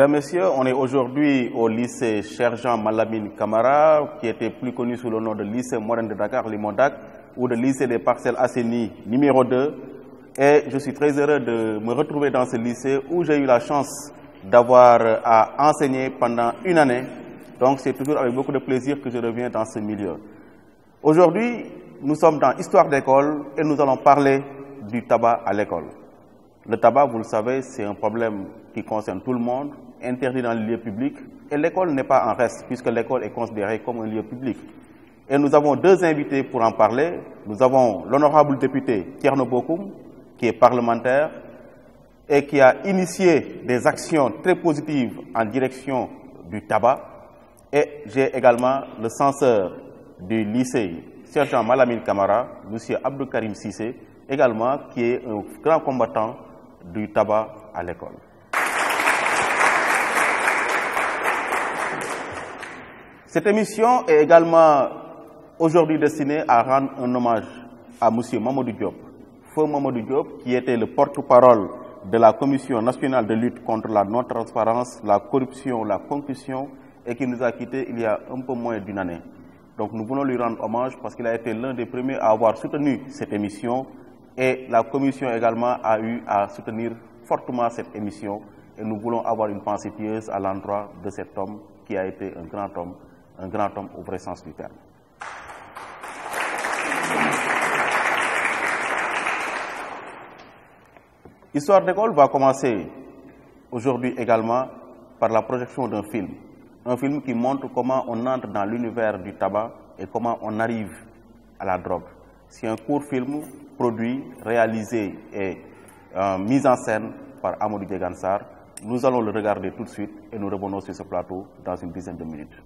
Mesdames, Messieurs, on est aujourd'hui au lycée Sergent Malamine Camara, qui était plus connu sous le nom de lycée Moderne de Dakar, Limondac, ou de lycée des Parcelles Assainies numéro 2. Et je suis très heureux de me retrouver dans ce lycée où j'ai eu la chance d'avoir à enseigner pendant une année. Donc c'est toujours avec beaucoup de plaisir que je reviens dans ce milieu. Aujourd'hui, nous sommes dans Histoire d'école et nous allons parler du tabac à l'école. Le tabac, vous le savez, c'est un problème qui concerne tout le monde, interdit dans les lieux publics. Et l'école n'est pas en reste, puisque l'école est considérée comme un lieu public. Et nous avons deux invités pour en parler. Nous avons l'honorable député Thierno Bokoum, qui est parlementaire et qui a initié des actions très positives en direction du tabac. Et j'ai également le censeur du lycée Sergent Malamine Camara, M. Abdou Karim Sissé, également qui est un grand combattant du tabac à l'école. Cette émission est également aujourd'hui destinée à rendre un hommage à M. Mamadou Diop. Feu Mamadou Diop, qui était le porte-parole de la Commission nationale de lutte contre la non-transparence, la corruption, la concussion, et qui nous a quittés il y a un peu moins d'une année. Donc nous voulons lui rendre hommage parce qu'il a été l'un des premiers à avoir soutenu cette émission. Et la commission également a eu à soutenir fortement cette émission. Et nous voulons avoir une pensée pieuse à l'endroit de cet homme qui a été un grand homme au vrai sens du terme. Histoire d'école va commencer aujourd'hui également par la projection d'un film. Un film qui montre comment on entre dans l'univers du tabac et comment on arrive à la drogue. C'est un court film produit, réalisé et mis en scène par Amadou Djegansar. Nous allons le regarder tout de suite et nous revenons sur ce plateau dans une dizaine de minutes.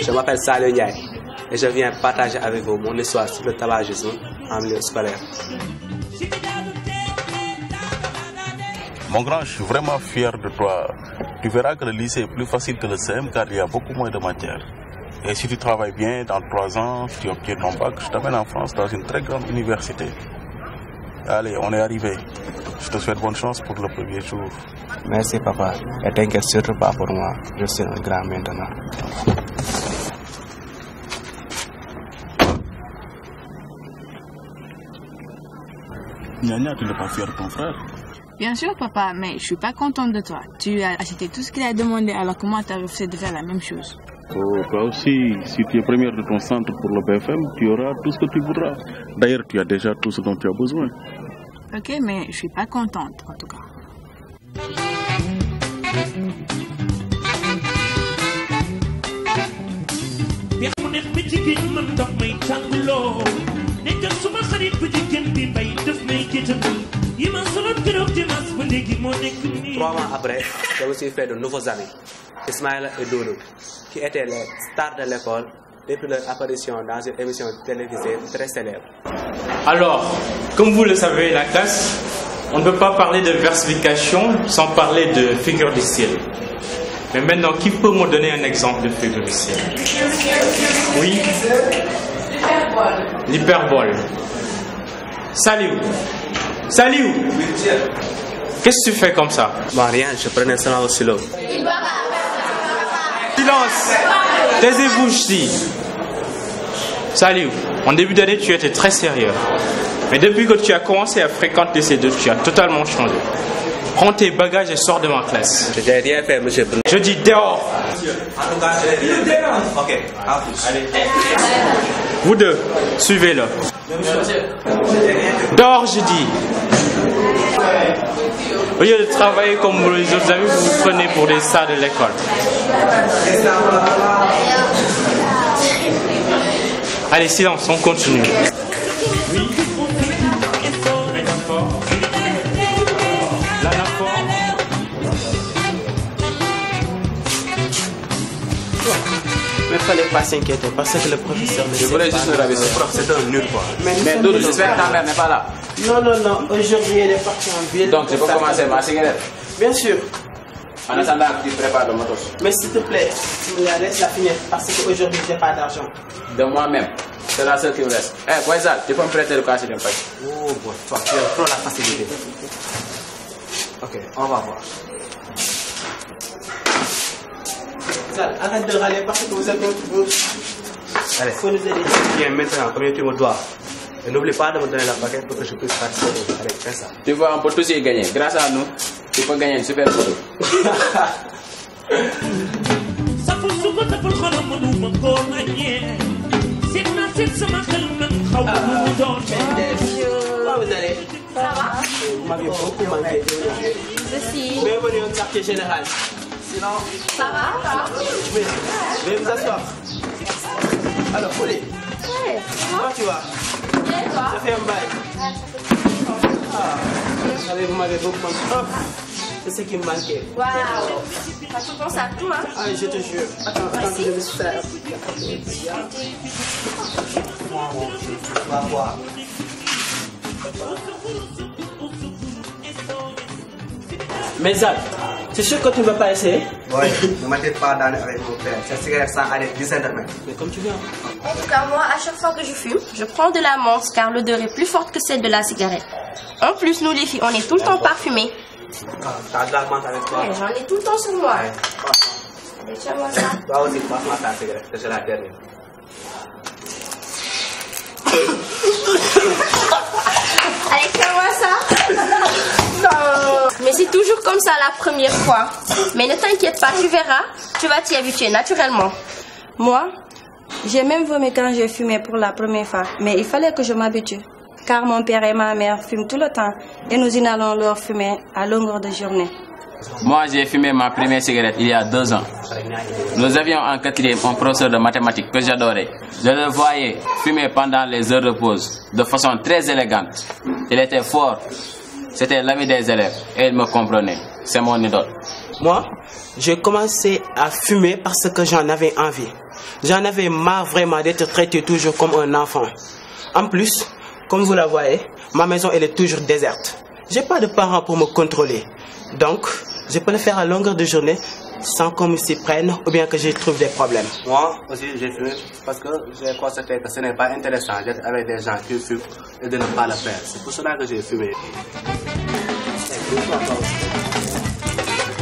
Je m'appelle Salio Ndiaye et je viens partager avec vous mon histoire sur le tabagisme en milieu scolaire. Mon grand, je suis vraiment fier de toi. Tu verras que le lycée est plus facile que le CM car il y a beaucoup moins de matières. Et si tu travailles bien, dans 3 ans, si tu obtiens ton bac, je t'amène en France dans une très grande université. Allez, on est arrivé. Je te souhaite bonne chance pour le premier jour. Merci papa, et t'inquiète surtout pas pour moi, je suis un grand maintenant. Nyanya, tu n'es pas fier de ton frère? Bien sûr papa, mais je suis pas contente de toi. Tu lui as acheté tout ce qu'il a demandé, alors comment tu as refusé de faire la même chose? Oh, toi aussi, si tu es première de ton centre pour le BFM, tu auras tout ce que tu voudras. D'ailleurs, tu as déjà tout ce dont tu as besoin. Ok, mais je suis pas contente en tout cas. Trois mois après, j'ai aussi fait de nouveaux amis, Ismaël et Doudou, qui étaient les stars de l'école depuis leur apparition dans une émission télévisée très célèbre. Alors, comme vous le savez, la classe, on ne peut pas parler de versification sans parler de figure de style. Mais maintenant, qui peut me donner un exemple de figure de style? Oui? L'hyperbole. Salut. Salut. Qu'est-ce que tu fais comme ça? Bon, rien, je prenais seulement au stylo. Silence. Taisez-vous ici. Salut. En début d'année, tu étais très sérieux. Mais depuis que tu as commencé à fréquenter ces deux, tu as totalement changé. Prends tes bagages et sors de ma classe. Je n'ai rien fait, monsieur. Je dis dehors. Ok, à tous. Allez. Vous deux, suivez-le. Dehors, je dis. Au lieu de travailler comme les autres amis, vous vous prenez pour des stars de l'école. Allez, silence, on continue. Oui. Mais il ne fallait pas s'inquiéter parce que le professeur ne Je voulais juste le rabaisser. C'est un nul quoi. Mais Doudou, j'espère que ta mère n'est pas là. Non. Aujourd'hui, elle est partie en ville. Donc, je peux commencer ma cigarette. Bien sûr. En attendant que tu prépares le motos. Mais s'il te plaît, tu me la laisses la finir parce qu'aujourd'hui, je n'ai pas d'argent. De moi-même. C'est la seule qui me reste. Eh, Boisal, tu peux me prêter le cash d'un paquet. Oh, bon, toi, tu as trop la facilité. Ok, on va voir. Arrête de râler parce que vous êtes notre bouche. Allez, faut nous aider. Viens maintenant, combien tu me dois. Et n'oublie pas de me donner la paquette pour que je puisse participer. Allez, fais ça. Tu vois, on peut tous y gagner. Grâce à nous, tu peux gagner une super photo. Comment vous allez? Ça va? Vous m'avez beaucoup manqué. Ceci. Bienvenue au quartier général. Sinon, Ça va? veuillez vous asseoir. Alors, Pauline, Ouais. comment tu vas? Bien, toi? Ça fait un bail. Vous savez, vous m'avez beaucoup manqué. Oh, c'est ce qui me manquait. Waouh. Tu penses à tout, hein? Ah, je te jure. Attends, que je me sers. On va voir. Mais Zach, c'est sûr que tu ne vas pas essayer? Oui, ne m'attends pas d'aller avec mon père. Cette cigarette sans arrêt, 10 de Mais comme tu veux. En tout cas, moi, à chaque fois que je fume, je prends de la menthe car l'odeur est plus forte que celle de la cigarette. En plus, nous les filles, on est tout le temps parfumés. T'as de la menthe avec toi? Ouais, j'en ai tout le temps sur moi. Ouais. Allez, tiens-moi ça. Toi aussi, passe-moi ta cigarette, que c'est la dernière. Allez, tiens-moi ça. Non. Mais c'est toujours comme ça la première fois. Mais ne t'inquiète pas, tu verras. Tu vas t'y habituer naturellement. Moi, j'ai même vomi quand j'ai fumé pour la première fois. Mais il fallait que je m'habitue. Car mon père et ma mère fument tout le temps. Et nous inhalons leur fumée à longueur de journée. Moi, j'ai fumé ma première cigarette il y a 2 ans. Nous avions en 4e un professeur de mathématiques que j'adorais. Je le voyais fumer pendant les heures de pause de façon très élégante. Il était fort. C'était l'ami des élèves et il me comprenait. C'est mon idole. Moi, j'ai commencé à fumer parce que j'en avais envie. J'en avais marre vraiment d'être traité toujours comme un enfant. En plus, comme vous la voyez, ma maison elle est toujours déserte. J'ai pas de parents pour me contrôler. Donc, je peux le faire à longueur de journée sans qu'on me s'y prenne ou bien que je trouve des problèmes. Moi aussi, j'ai fumé parce que j'ai constaté que ce n'est pas intéressant d'être avec des gens qui fument et de ne pas le faire. C'est pour cela que j'ai fumé. Il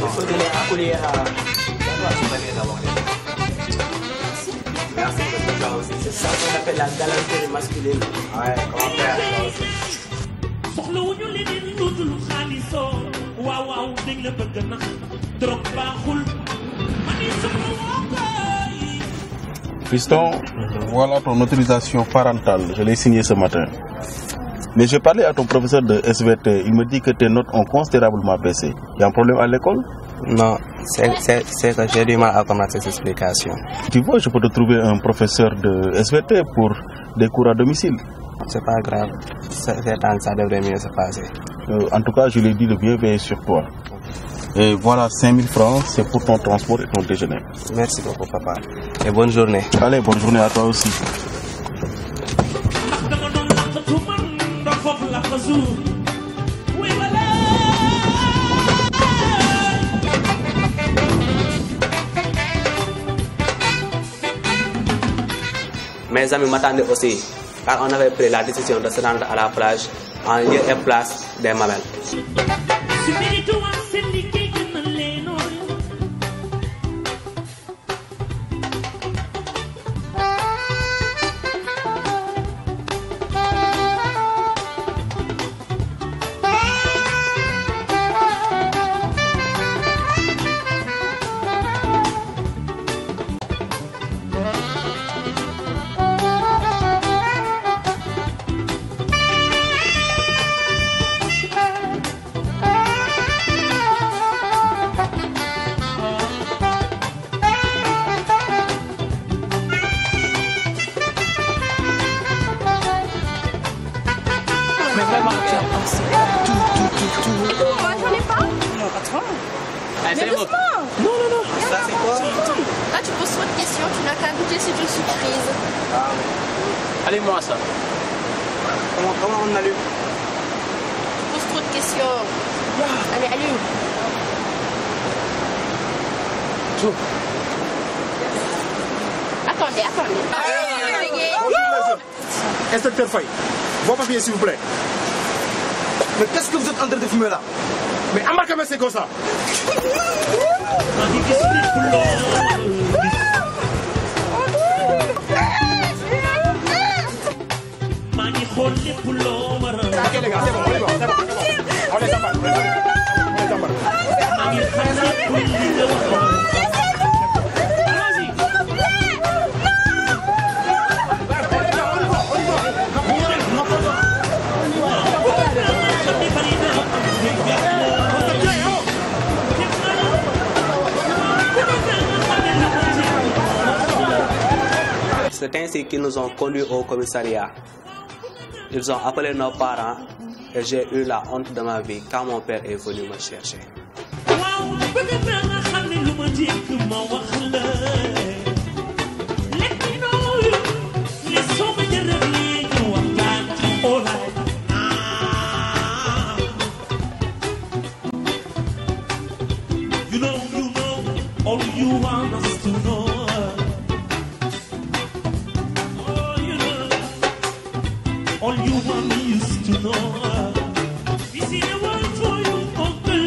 faut donner à couler à... Merci pour toi aussi. C'est ça qu'on appelle la galanterie masculine. Ouais, comment faire ça aussi. Fiston, voilà ton autorisation parentale. Je l'ai signée ce matin. Mais j'ai parlé à ton professeur de SVT. Il me dit que tes notes ont considérablement baissé. Il y a un problème à l'école? Non, c'est que j'ai du mal à comprendre ces explications. Tu vois, je peux te trouver un professeur de SVT pour des cours à domicile. C'est pas grave. Ça devrait mieux se passer. En tout cas, je lui ai dit de bien veiller sur toi. Et voilà, 5000 francs, c'est pour ton transport et ton déjeuner. Merci beaucoup, papa. Et bonne journée. Allez, bonne journée à toi aussi. Mes amis m'attendaient aussi, car on avait pris la décision de se rendre à la plage en lieu et place des Mamelles. Mais vraiment, tu as pensé tout. Moi, j'en ai pas. Non, pas trop. Allez, Mais c'est bon. doucement. Non. Ça, c'est quoi? Là, tu poses trop de questions, tu n'as qu'à goûter, c'est une surprise. Allez, moi, ça. Comment on allume? Tu poses trop de questions. Allez, allume. Tout. Attendez. Inspecteur Faye, vos papiers s'il vous plaît. Mais qu'est-ce que vous êtes en train de fumer là? Mais embarquez-moi, c'est comme ça. Ok les gars, c'est bon, on y va, c'est bon. On les embarque, C'est ainsi qu'ils nous ont conduits au commissariat. Ils ont appelé nos parents et j'ai eu la honte de ma vie quand mon père est venu me chercher. All you want us to know. All you want is to know. We see the world for you, uncle.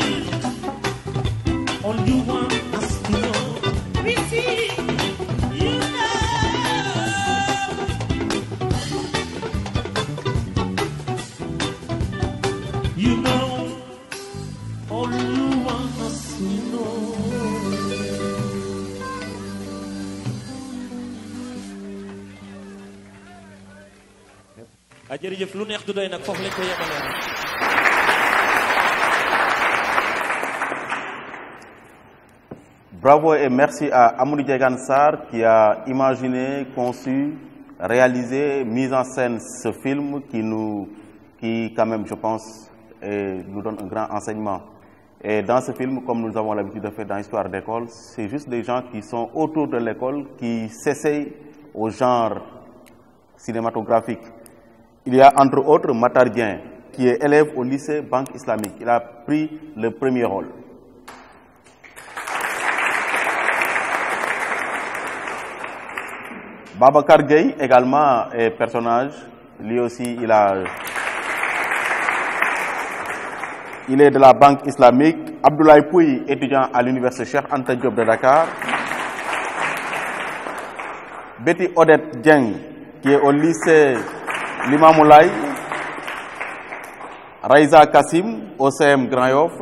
All you want us to know. We see you know. You know. All you want us to know. jërëjëf lu neex du doy nag foofu lañ ko yemale. Bravo et merci à Amadou Diegane Sarr qui a imaginé, conçu, réalisé, mis en scène ce film qui quand même, je pense, nous donne un grand enseignement. Et dans ce film, comme nous avons l'habitude de faire dans l'histoire d'école, c'est juste des gens qui sont autour de l'école, qui s'essayent au genre cinématographique. Il y a entre autres Matar Dieng, qui est élève au lycée Banque Islamique. Il a pris le premier rôle. Babacar Gueye, également est personnage. Lui aussi, il est de la Banque Islamique. Abdoulaye Pouy, étudiant à l'université Cheikh Anta Diop de Dakar. Betty Odette Dieng, qui est au lycée Limamoulaye. Raïza Kassim, au CM Grand Yoff.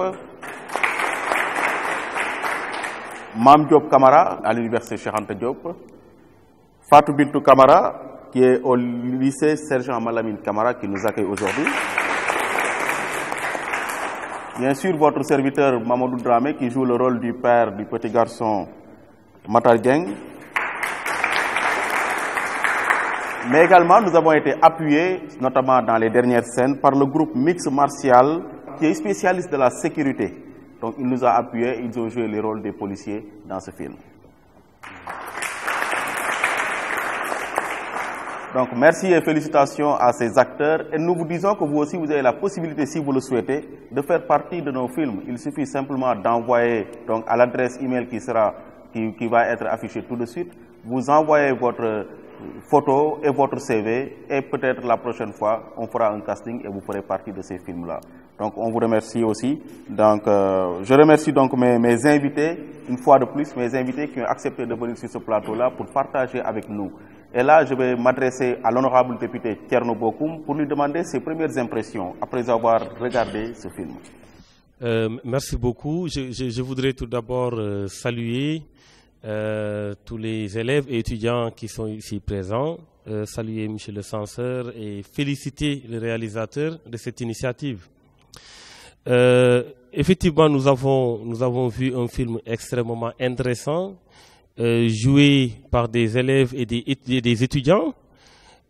Mam Diop Kamara, à l'université Cheikh Anta Diop. Fatou Bintou Kamara, qui est au lycée Sergent Malamine Kamara, qui nous accueille aujourd'hui. Bien sûr, votre serviteur Mamadou Dramé, qui joue le rôle du père du petit garçon Matar Dieng. Mais également, nous avons été appuyés, notamment dans les dernières scènes, par le groupe Mix Martial, qui est spécialiste de la sécurité. Donc, il nous a appuyés, ils ont joué les rôles des policiers dans ce film. Donc, merci et félicitations à ces acteurs. Et nous vous disons que vous aussi, vous avez la possibilité, si vous le souhaitez, de faire partie de nos films. Il suffit simplement d'envoyer donc à l'adresse email qui va être affichée tout de suite. Vous envoyez votre photo et votre CV et peut-être la prochaine fois, on fera un casting et vous ferez partie de ces films-là. Donc, on vous remercie aussi. Donc, je remercie donc mes invités, une fois de plus, mes invités qui ont accepté de venir sur ce plateau-là pour partager avec nous. Et là, je vais m'adresser à l'honorable député Thierno Bokoum pour lui demander ses premières impressions après avoir regardé ce film. Merci beaucoup. Je voudrais tout d'abord saluer tous les élèves et étudiants qui sont ici présents, saluer M. le censeur et féliciter le réalisateur de cette initiative. Effectivement, nous avons vu un film extrêmement intéressant, joué par des élèves et des étudiants,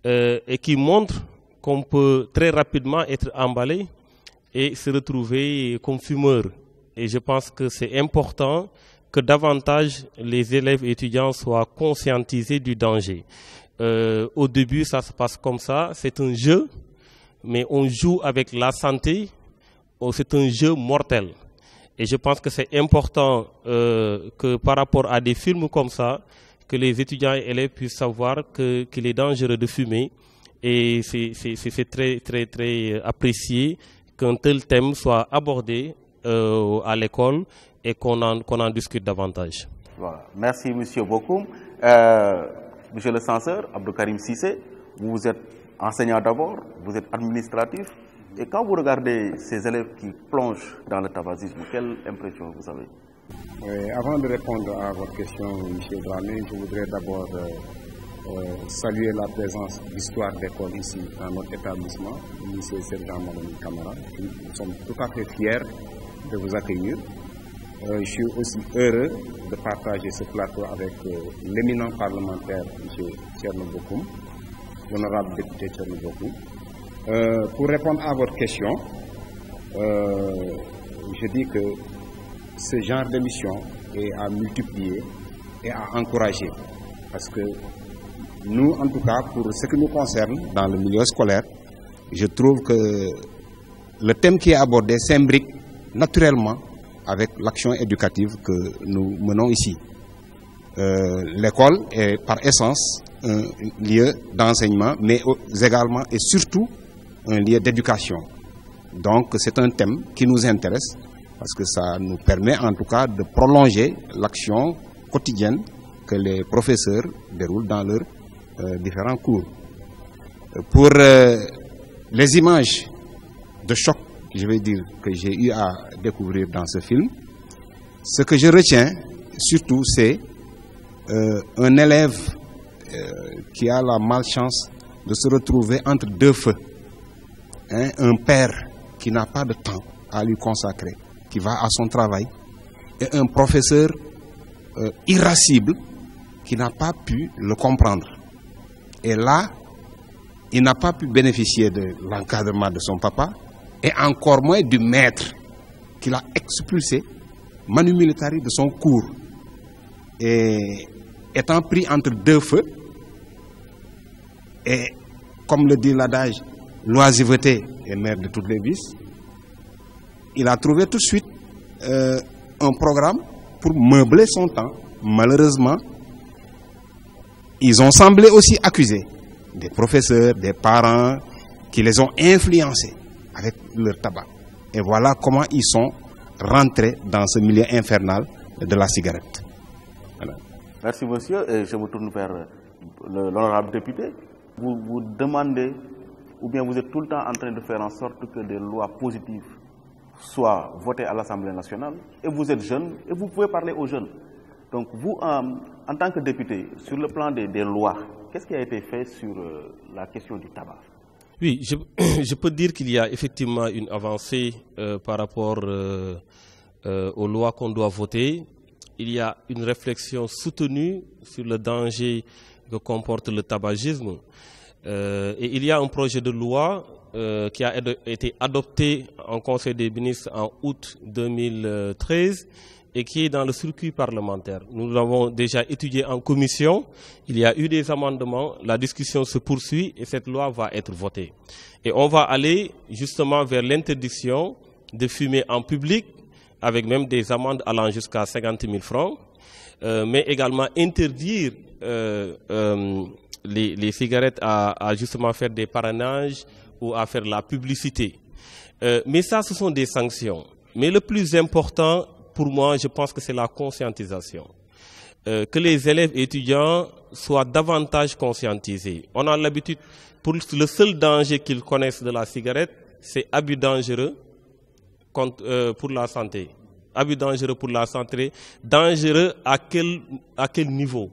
et qui montre qu'on peut très rapidement être emballé et se retrouver comme fumeur. Et je pense que c'est important que davantage les élèves et étudiants soient conscientisés du danger. Au début, ça se passe comme ça, c'est un jeu, mais on joue avec la santé, c'est un jeu mortel. Et je pense que c'est important que par rapport à des films comme ça, que les étudiants et élèves puissent savoir qu'il est dangereux de fumer. Et c'est très, très, très apprécié qu'un tel thème soit abordé à l'école et qu'on en discute davantage. Voilà. Merci, monsieur Bokoum. Monsieur le censeur, Abdou Karim Sissé, vous êtes enseignant d'abord, vous êtes administratif. Et quand vous regardez ces élèves qui plongent dans le tabagisme, quelle impression vous avez? Avant de répondre à votre question, M. Dramé, je voudrais d'abord saluer la présence d'Histoire d'école ici dans notre établissement, le lycée Sergent Malamine Camara. Nous sommes tout à fait fiers de vous accueillir. Je suis aussi heureux de partager ce plateau avec l'éminent parlementaire M. Thierno Bokoum, l'honorable député Thierno Bokoum. Pour répondre à votre question, je dis que ce genre d'émission est à multiplier et à encourager. Parce que nous, en tout cas, pour ce qui nous concerne dans le milieu scolaire, je trouve que le thème qui est abordé s'imbrique naturellement avec l'action éducative que nous menons ici. L'école est par essence un lieu d'enseignement, mais également et surtout un lieu d'éducation. Donc c'est un thème qui nous intéresse parce que ça nous permet en tout cas de prolonger l'action quotidienne que les professeurs déroulent dans leurs différents cours. Pour les images de choc, je vais dire, que j'ai eu à découvrir dans ce film, ce que je retiens surtout, c'est un élève qui a la malchance de se retrouver entre deux feux. Un père qui n'a pas de temps à lui consacrer, qui va à son travail, et un professeur irascible qui n'a pas pu le comprendre. Et là, il n'a pas pu bénéficier de l'encadrement de son papa, et encore moins du maître qui l'a expulsé, manu militari, de son cours. Et étant pris entre deux feux, et comme le dit l'adage, l'oisiveté est mère de toutes les vices, il a trouvé tout de suite un programme pour meubler son temps. Malheureusement, ils ont semblé aussi accuser des professeurs, des parents qui les ont influencés avec leur tabac. Et voilà comment ils sont rentrés dans ce milieu infernal de la cigarette. Voilà. Merci monsieur. Et je me tourne vers l'honorable député. Vous vous demandez, ou bien vous êtes tout le temps en train de faire en sorte que des lois positives soient votées à l'Assemblée nationale, et vous êtes jeune, et vous pouvez parler aux jeunes. Donc vous, en tant que député, sur le plan des lois, qu'est-ce qui a été fait sur la question du tabac? Oui, je peux dire qu'il y a effectivement une avancée par rapport aux lois qu'on doit voter. Il y a une réflexion soutenue sur le danger que comporte le tabagisme. Et il y a un projet de loi qui a été adopté en Conseil des ministres en août 2013 et qui est dans le circuit parlementaire. Nous l'avons déjà étudié en commission, il y a eu des amendements, la discussion se poursuit et cette loi va être votée. Et on va aller justement vers l'interdiction de fumer en public, avec même des amendes allant jusqu'à 50 000 francs, mais également interdire les cigarettes à justement faire des parrainages ou à faire la publicité. Mais ça, ce sont des sanctions. Mais le plus important, pour moi, je pense que c'est la conscientisation. Que les élèves et étudiants soient davantage conscientisés. On a l'habitude, pour le seul danger qu'ils connaissent de la cigarette, c'est abus dangereux pour la santé. Abus dangereux pour la santé. Dangereux à quel niveau?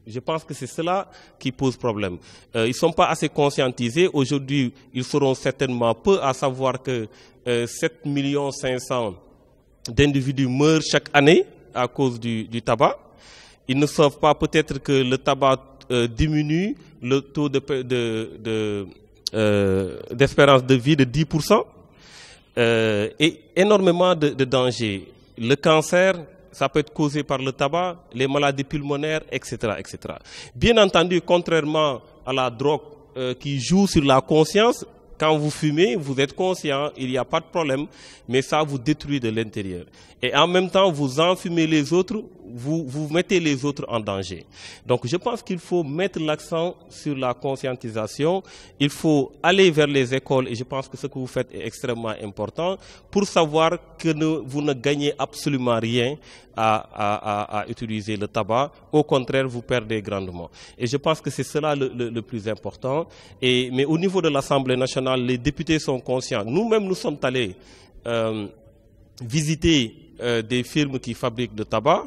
Je pense que c'est cela qui pose problème. Ils ne sont pas assez conscientisés. Aujourd'hui, ils seront certainement peu à savoir que 7,5 millions d'individus meurent chaque année à cause du tabac. Ils ne savent pas peut-être que le tabac diminue le taux d'espérance de vie de 10%, et énormément de dangers. Le cancer, ça peut être causé par le tabac, les maladies pulmonaires, etc., etc. Bien entendu, contrairement à la drogue qui joue sur la conscience, quand vous fumez, vous êtes conscient, il n'y a pas de problème, mais ça vous détruit de l'intérieur. Et en même temps, vous enfumez les autres, vous mettez les autres en danger. Donc je pense qu'il faut mettre l'accent sur la conscientisation, il faut aller vers les écoles, et je pense que ce que vous faites est extrêmement important, pour savoir que vous ne gagnez absolument rien à utiliser le tabac. Au contraire, vous perdez grandement. Et je pense que c'est cela le plus important. Mais au niveau de l'Assemblée nationale, les députés sont conscients. Nous-mêmes, nous sommes allés visiter des firmes qui fabriquent de tabac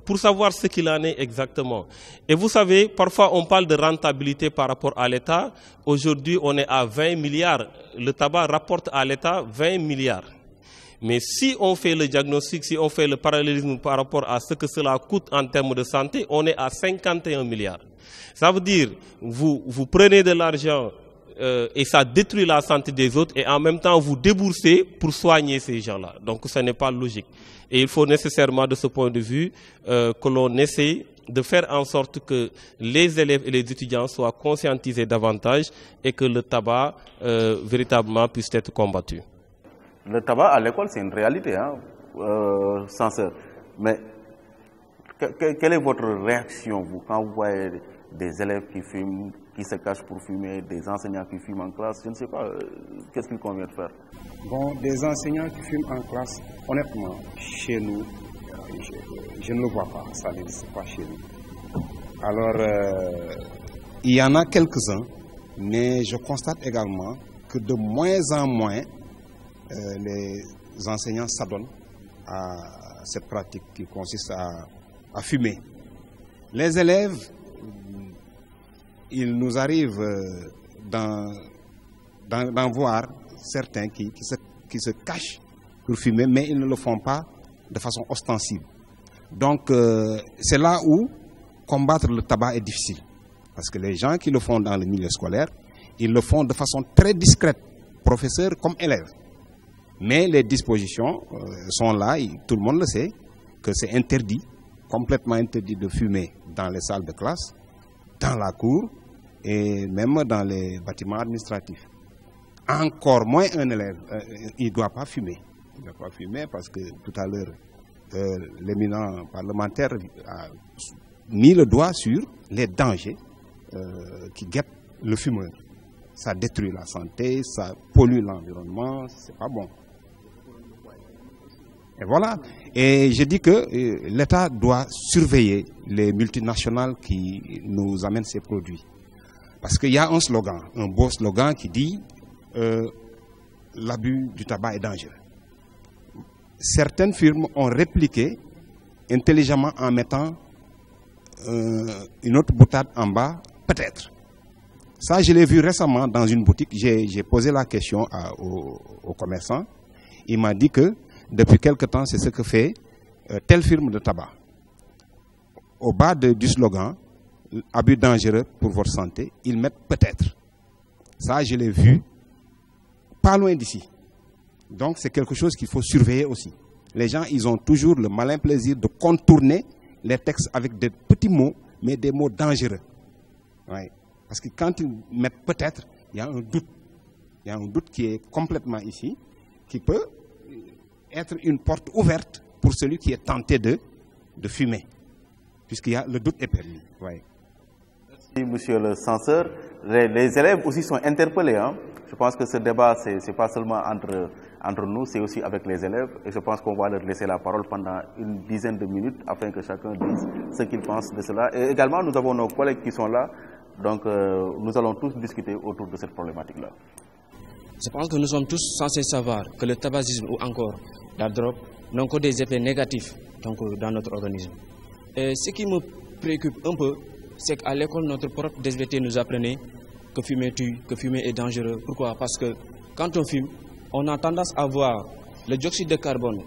pour savoir ce qu'il en est exactement. Et vous savez, parfois on parle de rentabilité par rapport à l'État. Aujourd'hui, on est à 20 milliards. Le tabac rapporte à l'État 20 milliards. Mais si on fait le diagnostic, si on fait le parallélisme par rapport à ce que cela coûte en termes de santé, on est à 51 milliards. Ça veut dire, vous prenez de l'argent et ça détruit la santé des autres, et en même temps vous déboursez pour soigner ces gens-là. Donc ce n'est pas logique. Et il faut nécessairement, de ce point de vue, que l'on essaie de faire en sorte que les élèves et les étudiants soient conscientisés davantage et que le tabac véritablement puisse être combattu. Le tabac à l'école, c'est une réalité, hein, censeur. Mais quelle est votre réaction, vous, quand vous voyez des élèves qui fument, qui se cachent pour fumer, des enseignants qui fument en classe? Je ne sais pas, qu'est-ce qu'il convient de faire? Bon, des enseignants qui fument en classe, honnêtement, chez nous, je ne le vois pas, ça n'existe pas chez nous. Alors, il y en a quelques-uns, mais je constate également que de moins en moins, les enseignants s'adonnent à cette pratique qui consiste à fumer. Les élèves, il nous arrive d'en voir certains qui se cachent pour fumer, mais ils ne le font pas de façon ostensible. Donc, c'est là où combattre le tabac est difficile. Parce que les gens qui le font dans le milieu scolaire, ils le font de façon très discrète, professeurs comme élèves. Mais les dispositions sont là, tout le monde le sait, que c'est interdit, complètement interdit de fumer dans les salles de classe, dans la cour et même dans les bâtiments administratifs. Encore moins un élève, il ne doit pas fumer. Il ne doit pas fumer parce que tout à l'heure, l'éminent parlementaire a mis le doigt sur les dangers qui guettent le fumeur. Ça détruit la santé, ça pollue l'environnement, c'est pas bon. Et voilà. Et je dis que l'État doit surveiller les multinationales qui nous amènent ces produits. Parce qu'il y a un slogan, un beau slogan qui dit l'abus du tabac est dangereux. Certaines firmes ont répliqué intelligemment en mettant une autre boutade en bas, peut-être. Ça, je l'ai vu récemment dans une boutique. J'ai posé la question au commerçant. Il m'a dit que depuis quelque temps, c'est ce que fait telle firme de tabac. Au bas du slogan, abus dangereux pour votre santé, ils mettent peut-être. Ça, je l'ai vu pas loin d'ici. Donc, c'est quelque chose qu'il faut surveiller aussi. Les gens, ils ont toujours le malin plaisir de contourner les textes avec des petits mots, mais des mots dangereux. Ouais. Parce que quand ils mettent peut-être, il y a un doute. Il y a un doute qui est complètement ici, qui peut être une porte ouverte pour celui qui est tenté de fumer. Le doute est permis. Ouais. Merci, monsieur le censeur. Les élèves aussi sont interpellés. Hein. Je pense que ce débat, ce n'est pas seulement entre nous, c'est aussi avec les élèves. Et je pense qu'on va leur laisser la parole pendant une dizaine de minutes afin que chacun dise ce qu'il pense de cela. Et également, nous avons nos collègues qui sont là. Donc, nous allons tous discuter autour de cette problématique-là. Je pense que nous sommes tous censés savoir que le tabagisme ou encore la drogue n'ont que des effets négatifs donc, dans notre organisme. Et ce qui me préoccupe un peu, c'est qu'à l'école, notre prof d'SVT nous apprenait que fumer tue, que fumer est dangereux. Pourquoi? Parce que quand on fume, on a tendance à voir le dioxyde de carbone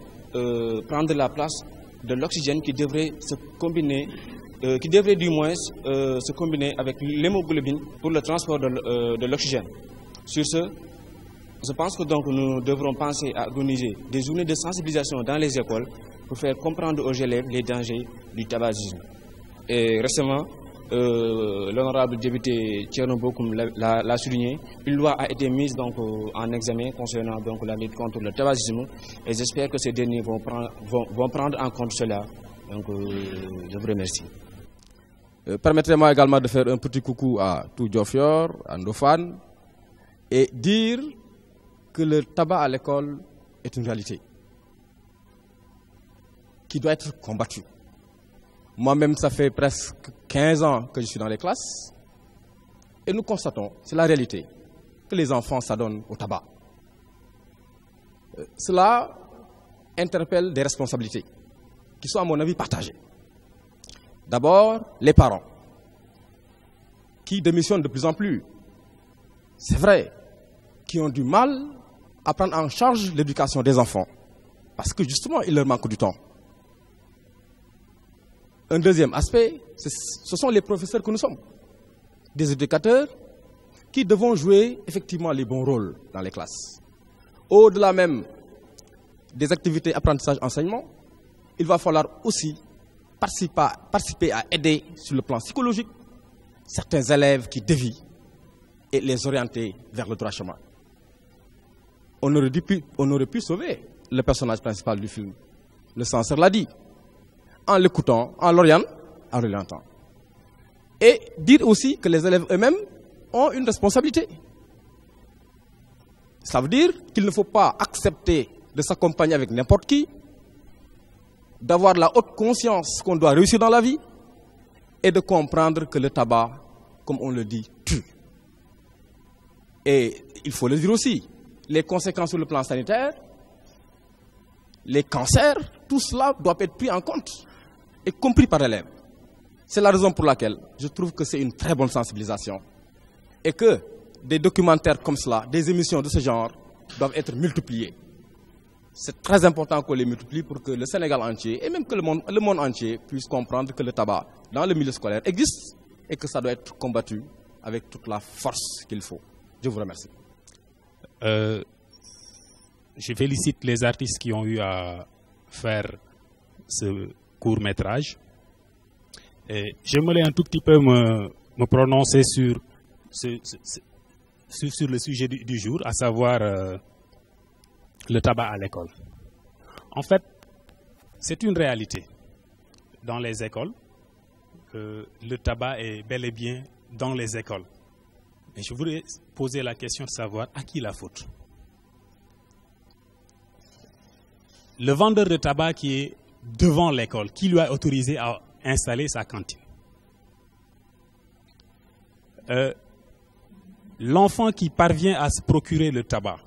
prendre la place de l'oxygène qui devrait se combiner, qui devrait du moins se combiner avec l'hémoglobine pour le transport de l'oxygène. Sur ce, je pense que donc nous devrons penser à organiser des journées de sensibilisation dans les écoles pour faire comprendre aux élèves les dangers du tabagisme. Et récemment, l'honorable député Thierno Bokoum l'a souligné, une loi a été mise donc en examen concernant donc la lutte contre le tabagisme et j'espère que ces derniers vont prendre en compte cela. Donc je vous remercie. Permettez-moi également de faire un petit coucou à tout Diofior, à Ndofane, et dire que le tabac à l'école est une réalité qui doit être combattue. Moi-même, ça fait presque 15 ans que je suis dans les classes et nous constatons, c'est la réalité, que les enfants s'adonnent au tabac. Cela interpelle des responsabilités qui sont à mon avis partagées. D'abord, les parents qui démissionnent de plus en plus. C'est vrai, qui ont du mal à prendre en charge l'éducation des enfants parce que justement, il leur manque du temps. Un deuxième aspect, ce sont les professeurs que nous sommes, des éducateurs qui devons jouer effectivement les bons rôles dans les classes. Au-delà même des activités apprentissage-enseignement, il va falloir aussi participer à aider sur le plan psychologique certains élèves qui dévient et les orienter vers le droit chemin. On aurait pu sauver le personnage principal du film. Le censeur l'a dit. En l'écoutant, en l'orientant. Et dire aussi que les élèves eux-mêmes ont une responsabilité. Ça veut dire qu'il ne faut pas accepter de s'accompagner avec n'importe qui, d'avoir la haute conscience qu'on doit réussir dans la vie et de comprendre que le tabac, comme on le dit, tue. Et il faut le dire aussi, les conséquences sur le plan sanitaire, les cancers, tout cela doit être pris en compte et compris par l'élève. C'est la raison pour laquelle je trouve que c'est une très bonne sensibilisation et que des documentaires comme cela, des émissions de ce genre doivent être multipliées. C'est très important qu'on les multiplie pour que le Sénégal entier et même que le monde entier puisse comprendre que le tabac dans le milieu scolaire existe et que ça doit être combattu avec toute la force qu'il faut. Je vous remercie. Je félicite les artistes qui ont eu à faire ce court-métrage. J'aimerais un tout petit peu me prononcer sur le sujet du jour, à savoir le tabac à l'école. En fait, c'est une réalité. Dans les écoles, le tabac est bel et bien dans les écoles. Mais je voudrais poser la question de savoir à qui la faute. Le vendeur de tabac qui est devant l'école, qui lui a autorisé à installer sa cantine. L'enfant qui parvient à se procurer le tabac,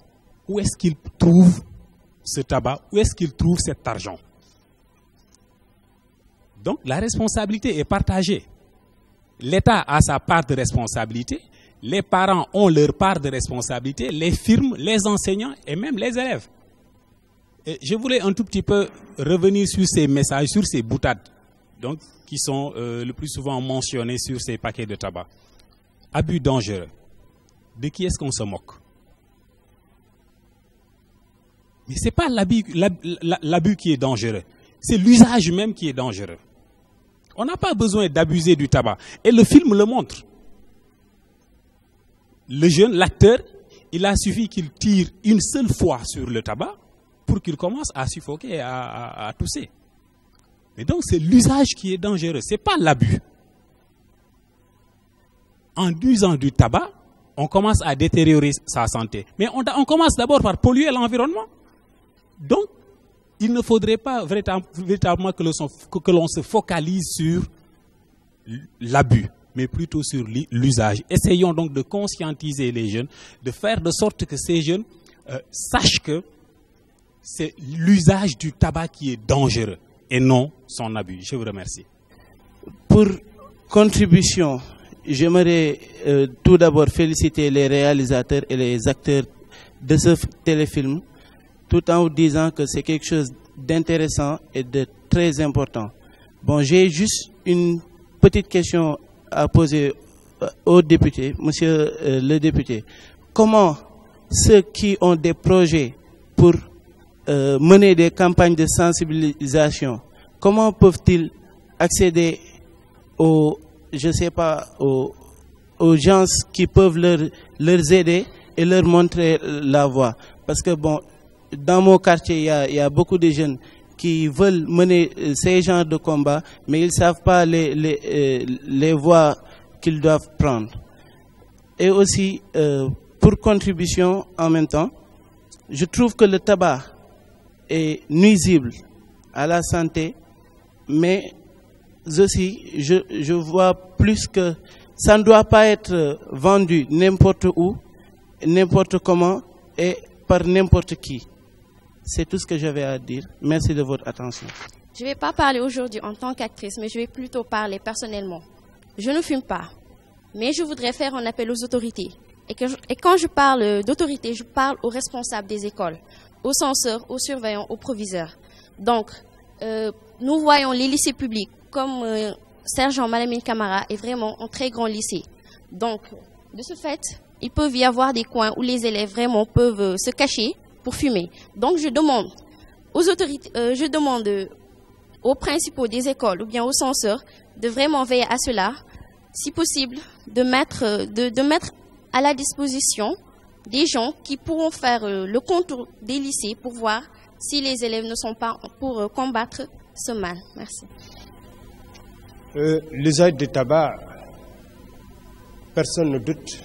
où est-ce qu'il trouve ce tabac? Où est-ce qu'il trouve cet argent? Donc la responsabilité est partagée. L'État a sa part de responsabilité, les parents ont leur part de responsabilité, les firmes, les enseignants et même les élèves. Et je voulais un tout petit peu revenir sur ces messages, sur ces boutades donc, qui sont le plus souvent mentionnés sur ces paquets de tabac. Abus dangereux. De qui est-ce qu'on se moque? Mais ce n'est pas l'abus qui est dangereux, c'est l'usage même qui est dangereux. On n'a pas besoin d'abuser du tabac. Et le film le montre. Le jeune, l'acteur, il a suffi qu'il tire une seule fois sur le tabac pour qu'il commence à suffoquer, à tousser. Mais donc c'est l'usage qui est dangereux, ce n'est pas l'abus. En usant du tabac, on commence à détériorer sa santé. Mais on commence d'abord par polluer l'environnement. Donc, il ne faudrait pas véritablement que l'on se focalise sur l'abus, mais plutôt sur l'usage. Essayons donc de conscientiser les jeunes, de faire de sorte que ces jeunes sachent que c'est l'usage du tabac qui est dangereux et non son abus. Je vous remercie. Pour contribution, j'aimerais tout d'abord féliciter les réalisateurs et les acteurs de ce téléfilm, tout en vous disant que c'est quelque chose d'intéressant et de très important. Bon, j'ai juste une petite question à poser au député, monsieur le député. comment ceux qui ont des projets pour mener des campagnes de sensibilisation, comment peuvent-ils accéder aux, je sais pas, aux gens qui peuvent leur aider et leur montrer la voie. Parce que bon, dans mon quartier, il y a beaucoup de jeunes qui veulent mener ces genres de combats, mais ils ne savent pas les voies qu'ils doivent prendre. Et aussi, pour contribution en même temps, je trouve que le tabac est nuisible à la santé, mais aussi, je vois plus que ça ne doit pas être vendu n'importe où, n'importe comment et par n'importe qui. C'est tout ce que j'avais à dire. Merci de votre attention. Je ne vais pas parler aujourd'hui en tant qu'actrice, mais je vais plutôt parler personnellement. Je ne fume pas, mais je voudrais faire un appel aux autorités. Et quand je parle d'autorité, je parle aux responsables des écoles, aux censeurs, aux surveillants, aux proviseurs. Donc, nous voyons les lycées publics comme Sergent Malamine Camara est vraiment un très grand lycée. Donc, de ce fait, il peut y avoir des coins où les élèves vraiment peuvent se cacher pour fumer. Donc, je demande aux autorités, je demande aux principaux des écoles ou bien aux censeurs de vraiment veiller à cela, si possible, de mettre à la disposition des gens qui pourront faire le contour des lycées pour voir si les élèves ne sont pas pour combattre ce mal. Merci. L'usage du tabac, personne ne doute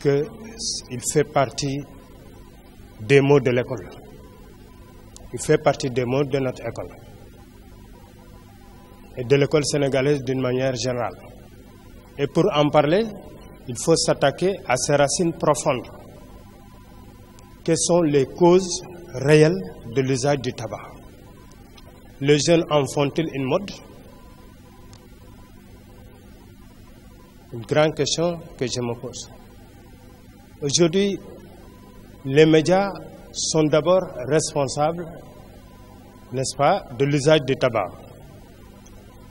qu'il fait partie des maux de l'école. Il fait partie des maux de notre école et de l'école sénégalaise d'une manière générale. Et pour en parler, il faut s'attaquer à ses racines profondes. Quelles sont les causes réelles de l'usage du tabac? Les jeunes en font-ils une mode? Une grande question que je me pose. Aujourd'hui, les médias sont d'abord responsables, n'est-ce pas, de l'usage du tabac.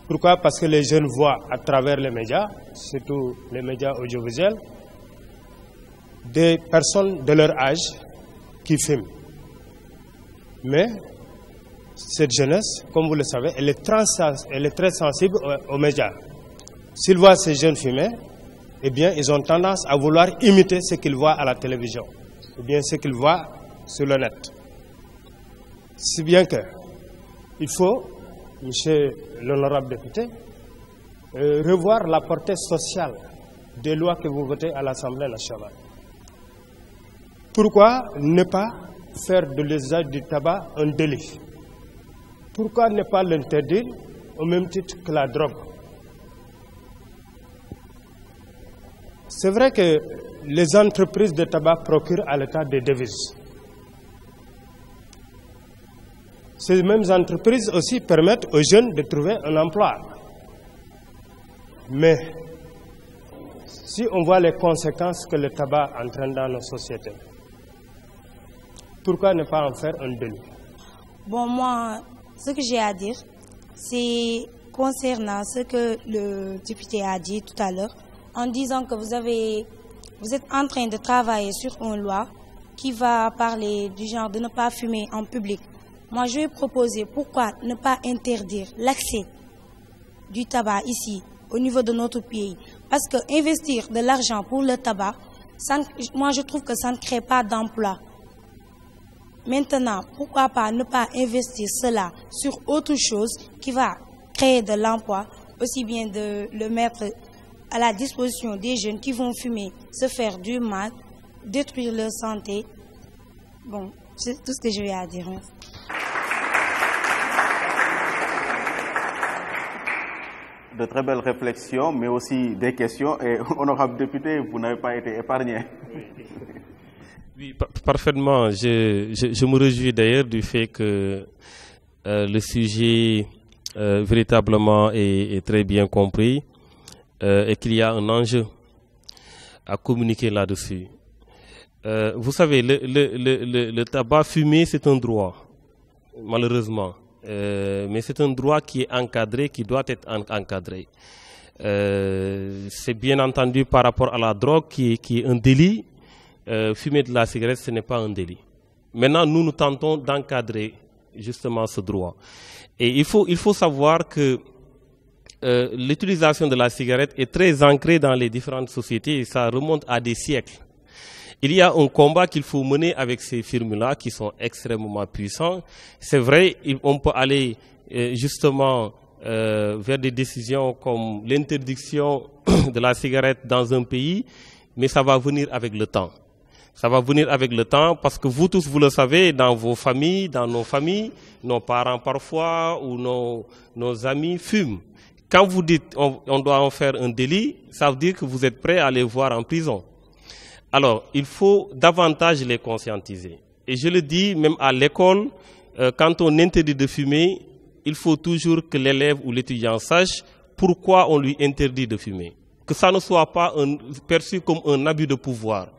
Pourquoi? Parce que les jeunes voient à travers les médias, surtout les médias audiovisuels, des personnes de leur âge qui fument. Mais cette jeunesse, comme vous le savez, elle est très sensible aux médias. S'ils voient ces jeunes fumer, eh bien, ils ont tendance à vouloir imiter ce qu'ils voient à la télévision, ou bien ce qu'ils voient sur le net. Si bien que il faut, monsieur l'honorable député, revoir la portée sociale des lois que vous votez à l'Assemblée nationale. Pourquoi ne pas faire de l'usage du tabac un délit? Pourquoi ne pas l'interdire au même titre que la drogue? C'est vrai que les entreprises de tabac procurent à l'État des devises. Ces mêmes entreprises aussi permettent aux jeunes de trouver un emploi. Mais si on voit les conséquences que le tabac entraîne dans nos sociétés, pourquoi ne pas en faire un délit? Bon, moi, ce que j'ai à dire, c'est concernant ce que le député a dit tout à l'heure, en disant que vous êtes en train de travailler sur une loi qui va parler du genre de ne pas fumer en public. Moi, je vais proposer pourquoi ne pas interdire l'accès du tabac ici, au niveau de notre pays. Parce que investir de l'argent pour le tabac, moi, je trouve que ça ne crée pas d'emploi. Maintenant, pourquoi pas ne pas investir cela sur autre chose qui va créer de l'emploi, aussi bien de le mettre à la disposition des jeunes qui vont fumer, se faire du mal, détruire leur santé. Bon, c'est tout ce que je vais à dire. De très belles réflexions, mais aussi des questions. Et honorable député, vous n'avez pas été épargné. Oui, parfaitement. Je me réjouis d'ailleurs du fait que le sujet véritablement est très bien compris et qu'il y a un enjeu à communiquer là-dessus. Vous savez, le tabac fumé, c'est un droit, malheureusement. Mais c'est un droit qui est encadré, qui doit être encadré. C'est bien entendu par rapport à la drogue qui est un délit. fumer de la cigarette, ce n'est pas un délit. Maintenant, nous tentons d'encadrer justement ce droit. Et il faut savoir que l'utilisation de la cigarette est très ancrée dans les différentes sociétés et ça remonte à des siècles. Il y a un combat qu'il faut mener avec ces firmes-là qui sont extrêmement puissants. C'est vrai, on peut aller justement vers des décisions comme l'interdiction de la cigarette dans un pays, mais ça va venir avec le temps. Ça va venir avec le temps parce que vous tous, vous le savez, dans vos familles, dans nos familles, nos parents parfois ou nos amis fument. Quand vous dites on doit en faire un délit, ça veut dire que vous êtes prêt à les voir en prison. Alors, il faut davantage les conscientiser. Et je le dis, même à l'école, quand on interdit de fumer, il faut toujours que l'élève ou l'étudiant sache pourquoi on lui interdit de fumer. Que ça ne soit pas perçu comme un abus de pouvoir.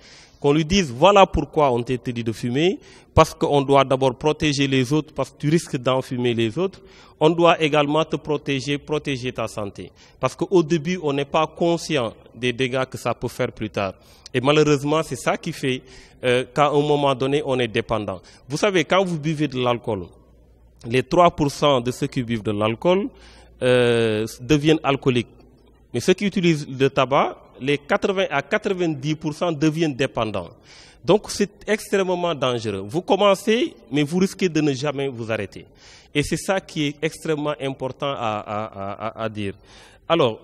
Qu'on lui dise, voilà pourquoi on t'interdit de fumer, parce qu'on doit d'abord protéger les autres, parce que tu risques d'enfumer les autres. On doit également te protéger ta santé. Parce qu'au début, on n'est pas conscient des dégâts que ça peut faire plus tard. Et malheureusement, c'est ça qui fait qu'à un moment donné, on est dépendant. Vous savez, quand vous buvez de l'alcool, les 3% de ceux qui buvent de l'alcool deviennent alcooliques. Mais ceux qui utilisent le tabac, les 80 à 90% deviennent dépendants. Donc c'est extrêmement dangereux. Vous commencez, mais vous risquez de ne jamais vous arrêter. Et c'est ça qui est extrêmement important à dire. Alors,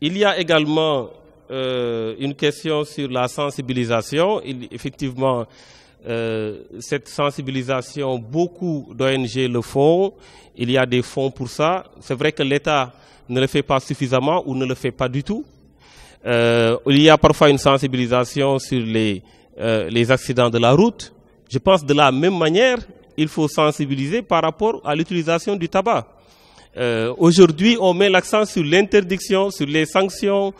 il y a également une question sur la sensibilisation. Effectivement, cette sensibilisation, beaucoup d'ONG le font. Il y a des fonds pour ça. C'est vrai que l'État ne le fait pas suffisamment ou ne le fait pas du tout. Il y a parfois une sensibilisation sur les accidents de la route. Je pense de la même manière, il faut sensibiliser par rapport à l'utilisation du tabac. Aujourd'hui, on met l'accent sur l'interdiction, sur les sanctions,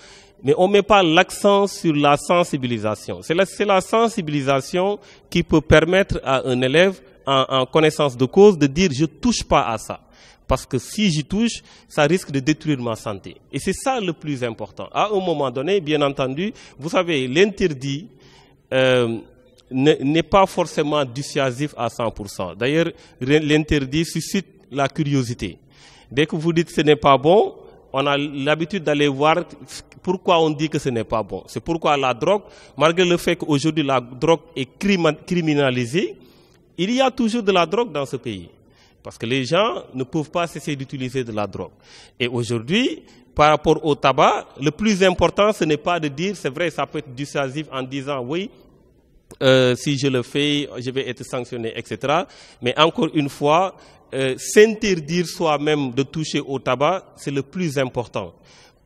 mais on ne met pas l'accent sur la sensibilisation. C'est la sensibilisation qui peut permettre à un élève en connaissance de cause de dire « je ne touche pas à ça ». Parce que si j'y touche, ça risque de détruire ma santé. Et c'est ça le plus important. À un moment donné, bien entendu, vous savez, l'interdit n'est pas forcément dissuasif à 100%. D'ailleurs, l'interdit suscite la curiosité. Dès que vous dites que ce n'est pas bon, on a l'habitude d'aller voir pourquoi on dit que ce n'est pas bon. C'est pourquoi la drogue, malgré le fait qu'aujourd'hui la drogue est criminalisée, il y a toujours de la drogue dans ce pays. Parce que les gens ne peuvent pas cesser d'utiliser de la drogue. Et aujourd'hui, par rapport au tabac, le plus important, ce n'est pas de dire, c'est vrai, ça peut être dissuasif en disant, oui, si je le fais, je vais être sanctionné, etc. Mais encore une fois, s'interdire soi-même de toucher au tabac, c'est le plus important.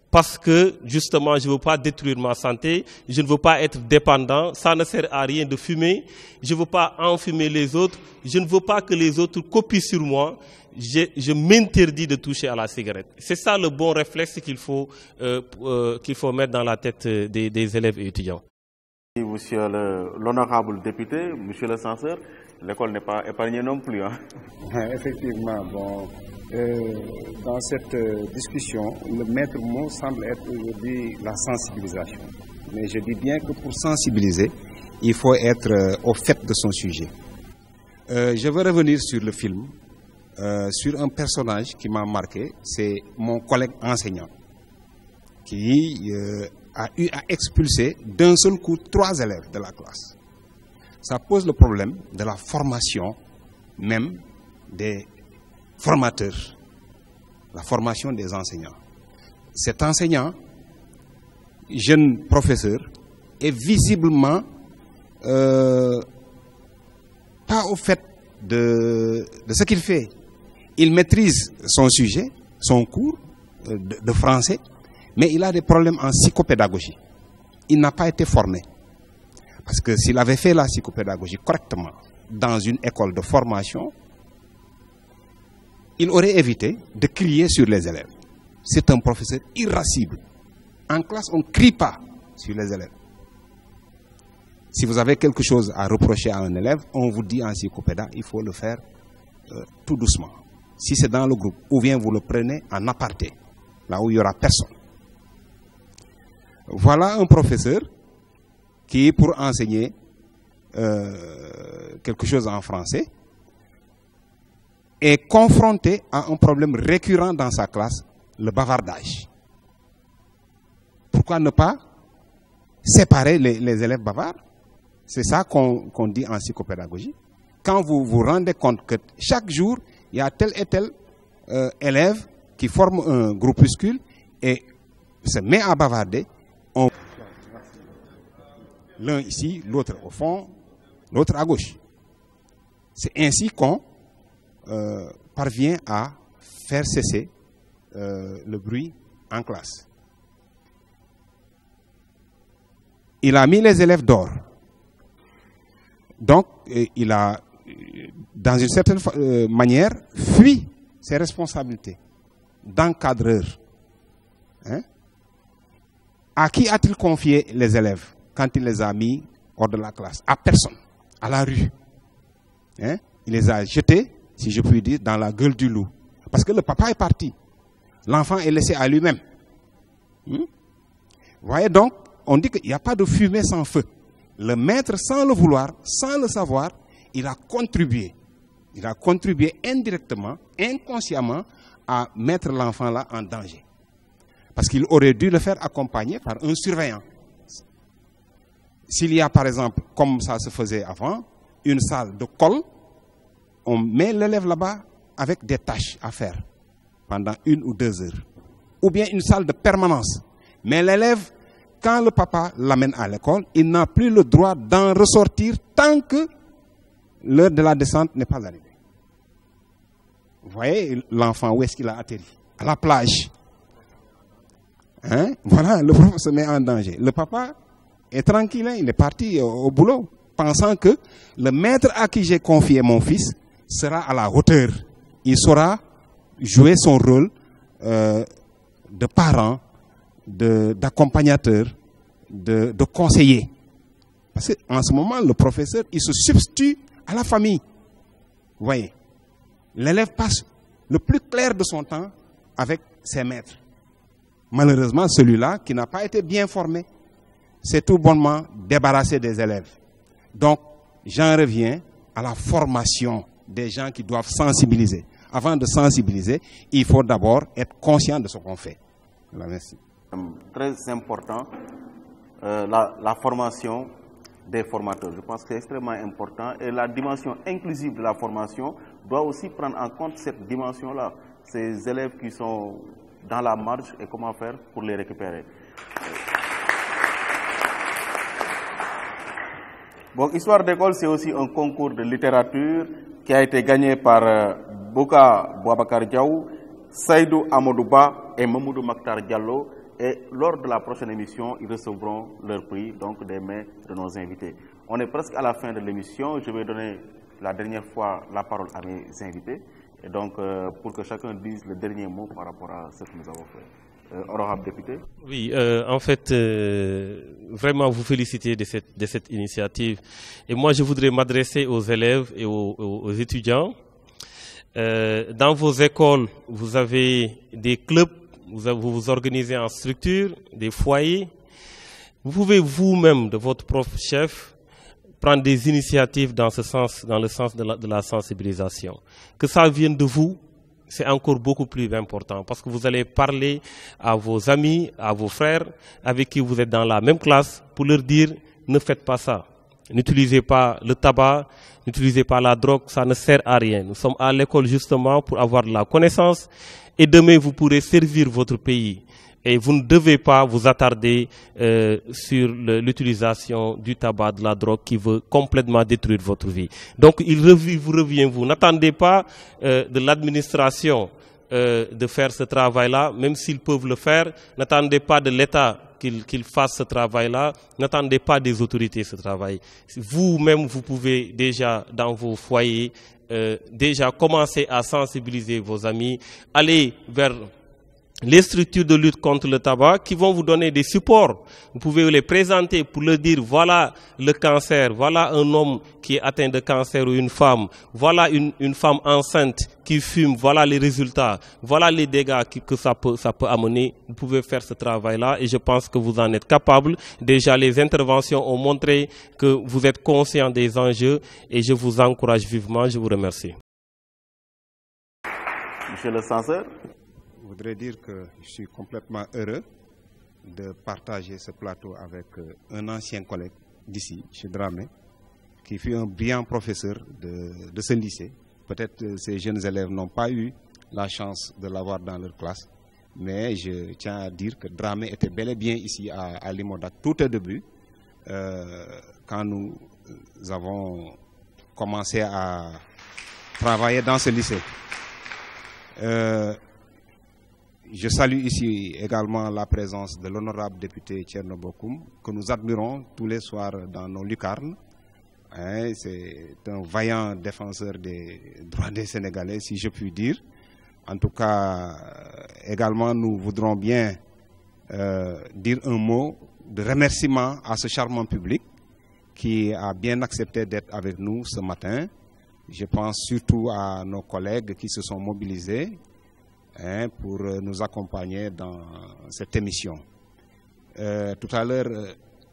Parce que, justement, je ne veux pas détruire ma santé, je ne veux pas être dépendant, ça ne sert à rien de fumer, je ne veux pas enfumer les autres, je ne veux pas que les autres copient sur moi, je m'interdis de toucher à la cigarette. C'est ça le bon réflexe qu'il faut mettre dans la tête des élèves et étudiants. Monsieur l'honorable député, monsieur le censeur, l'école n'est pas épargnée non plus. Hein? Effectivement, bon, dans cette discussion, le maître mot semble être aujourd'hui la sensibilisation. Mais je dis bien que pour sensibiliser, il faut être au fait de son sujet. Je veux revenir sur le film, sur un personnage qui m'a marqué, c'est mon collègue enseignant, qui a eu à expulser d'un seul coup 3 élèves de la classe. Ça pose le problème de la formation même des formateurs, la formation des enseignants. Cet enseignant, jeune professeur, est visiblement pas au fait de ce qu'il fait. Il maîtrise son sujet, son cours de français, mais il a des problèmes en psychopédagogie. Il n'a pas été formé. Parce que s'il avait fait la psychopédagogie correctement dans une école de formation, il aurait évité de crier sur les élèves. C'est un professeur irascible. En classe, on ne crie pas sur les élèves. Si vous avez quelque chose à reprocher à un élève, on vous dit en psychopéda, il faut le faire tout doucement. Si c'est dans le groupe, ou bien vous le prenez en aparté, là où il n'y aura personne. Voilà un professeur qui, pour enseigner quelque chose en français, est confronté à un problème récurrent dans sa classe, le bavardage. Pourquoi ne pas séparer les élèves bavards? C'est ça qu'on dit en psychopédagogie. Quand vous vous rendez compte que chaque jour, il y a tel et tel élève qui forme un groupuscule et se met à bavarder, l'un ici, l'autre au fond, l'autre à gauche. C'est ainsi qu'on parvient à faire cesser le bruit en classe. Il a mis les élèves dehors. Donc, il a, dans une certaine manière, fui ses responsabilités d'encadreur. Hein? À qui a-t-il confié les élèves quand il les a mis hors de la classe? À personne, à la rue. Hein? Il les a jetés, si je puis dire, dans la gueule du loup. Parce que le papa est parti. L'enfant est laissé à lui-même. Vous voyez donc, on dit qu'il n'y a pas de fumée sans feu. Le maître, sans le vouloir, sans le savoir, il a contribué. Il a contribué indirectement, inconsciemment, à mettre l'enfant là en danger. Parce qu'il aurait dû le faire accompagner par un surveillant. S'il y a, par exemple, comme ça se faisait avant, une salle de colle, on met l'élève là-bas avec des tâches à faire pendant 1 ou 2 heures. Ou bien une salle de permanence. Mais l'élève, quand le papa l'amène à l'école, il n'a plus le droit d'en ressortir tant que l'heure de la descente n'est pas arrivée. Vous voyez l'enfant, où est-ce qu'il a atterri? À la plage. Hein? Voilà, le prof se met en danger. Le papa est tranquille, il est parti au boulot, pensant que le maître à qui j'ai confié mon fils sera à la hauteur. Il saura jouer son rôle de parent, d'accompagnateur, de conseiller. Parce qu'en ce moment, le professeur, il se substitue à la famille. Vous voyez, l'élève passe le plus clair de son temps avec ses maîtres. Malheureusement, celui-là, qui n'a pas été bien formé, s'est tout bonnement débarrassé des élèves. Donc, j'en reviens à la formation des gens qui doivent sensibiliser. Avant de sensibiliser, il faut d'abord être conscient de ce qu'on fait. Voilà, merci. Très important, la formation des formateurs. Je pense que c'est extrêmement important et la dimension inclusive de la formation doit aussi prendre en compte cette dimension-là. Ces élèves qui sont dans la marge et comment faire pour les récupérer. Bon, Histoire d'école, c'est aussi un concours de littérature qui a été gagné par Boka Bouabakar Diaw, Saïdou Amadouba et Mamoudou Maktar Diallo. Et lors de la prochaine émission, ils recevront leur prix, donc des mains de nos invités. On est presque à la fin de l'émission. Je vais donner la dernière fois la parole à mes invités. Et donc, pour que chacun dise le dernier mot par rapport à ce que nous avons fait. Honorable député. Oui, en fait, vraiment vous féliciter de cette initiative. Et moi, je voudrais m'adresser aux élèves et aux étudiants. Dans vos écoles, vous avez des clubs. Vous vous organisez en structure, des foyers. Vous pouvez vous-même, de votre propre chef, prendre des initiatives dans ce sens, dans le sens de la sensibilisation. Que ça vienne de vous, c'est encore beaucoup plus important parce que vous allez parler à vos amis, à vos frères, avec qui vous êtes dans la même classe, pour leur dire ne faites pas ça. N'utilisez pas le tabac, n'utilisez pas la drogue, ça ne sert à rien. Nous sommes à l'école justement pour avoir de la connaissance. Et demain, vous pourrez servir votre pays. Et vous ne devez pas vous attarder sur l'utilisation du tabac, de la drogue qui veut complètement détruire votre vie. Donc, vous revient, vous. N'attendez pas de l'administration de faire ce travail-là, même s'ils peuvent le faire. N'attendez pas de l'État qu'il fasse ce travail-là. N'attendez pas des autorités ce travail. Vous-même, vous pouvez déjà, dans vos foyers, déjà commencer à sensibiliser vos amis, aller vers les structures de lutte contre le tabac qui vont vous donner des supports. Vous pouvez les présenter pour leur dire voilà le cancer, voilà un homme qui est atteint de cancer ou une femme, voilà une femme enceinte qui fume, voilà les résultats, voilà les dégâts que ça peut amener. Vous pouvez faire ce travail-là et je pense que vous en êtes capable. Déjà, les interventions ont montré que vous êtes conscient des enjeux et je vous encourage vivement. Je vous remercie. Monsieur le censeur. Je voudrais dire que je suis complètement heureux de partager ce plateau avec un ancien collègue d'ici, M. Dramé, qui fut un brillant professeur de ce lycée. Peut-être ces jeunes élèves n'ont pas eu la chance de l'avoir dans leur classe, mais je tiens à dire que Dramé était bel et bien ici à Limodac tout au début, quand nous avons commencé à travailler dans ce lycée. Je salue ici également la présence de l'honorable député Thierno Bokoum, que nous admirons tous les soirs dans nos lucarnes. C'est un vaillant défenseur des droits des Sénégalais, si je puis dire. En tout cas, également, nous voudrons bien dire un mot de remerciement à ce charmant public qui a bien accepté d'être avec nous ce matin. Je pense surtout à nos collègues qui se sont mobilisés pour nous accompagner dans cette émission. Tout à l'heure,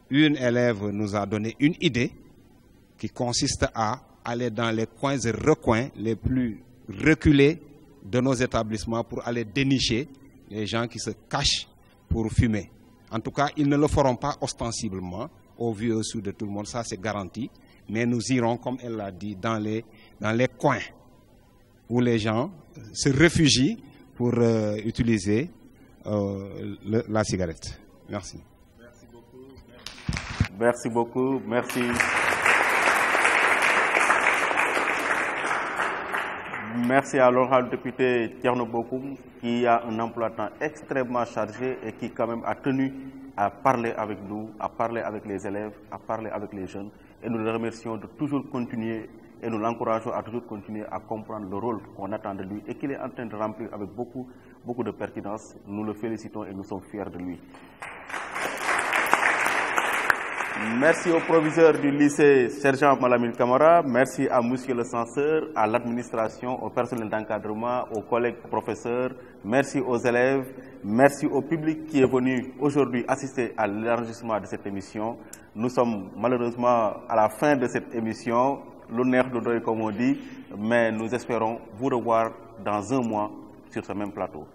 une élève nous a donné une idée qui consiste à aller dans les coins et recoins les plus reculés de nos établissements pour aller dénicher les gens qui se cachent pour fumer. En tout cas, ils ne le feront pas ostensiblement, au vu et au su de tout le monde, ça c'est garanti, mais nous irons, comme elle l'a dit, dans les coins où les gens se réfugient pour utiliser la cigarette. Merci. Merci beaucoup. Merci beaucoup. Merci. Merci à l'honorable député Thierno Bokoum qui a un emploi de temps extrêmement chargé et qui quand même a tenu à parler avec nous, à parler avec les élèves, à parler avec les jeunes. Et nous le remercions de toujours continuer et nous l'encourageons à toujours continuer à comprendre le rôle qu'on attend de lui et qu'il est en train de remplir avec beaucoup de pertinence. Nous le félicitons et nous sommes fiers de lui. Merci au proviseur du lycée Sergent Malamine Camara, merci à monsieur le censeur, à l'administration, au personnel d'encadrement, aux collègues professeurs, merci aux élèves, merci au public qui est venu aujourd'hui assister à l'enregistrement de cette émission. Nous sommes malheureusement à la fin de cette émission, le nerf de deuil comme on dit, mais nous espérons vous revoir dans un mois sur ce même plateau.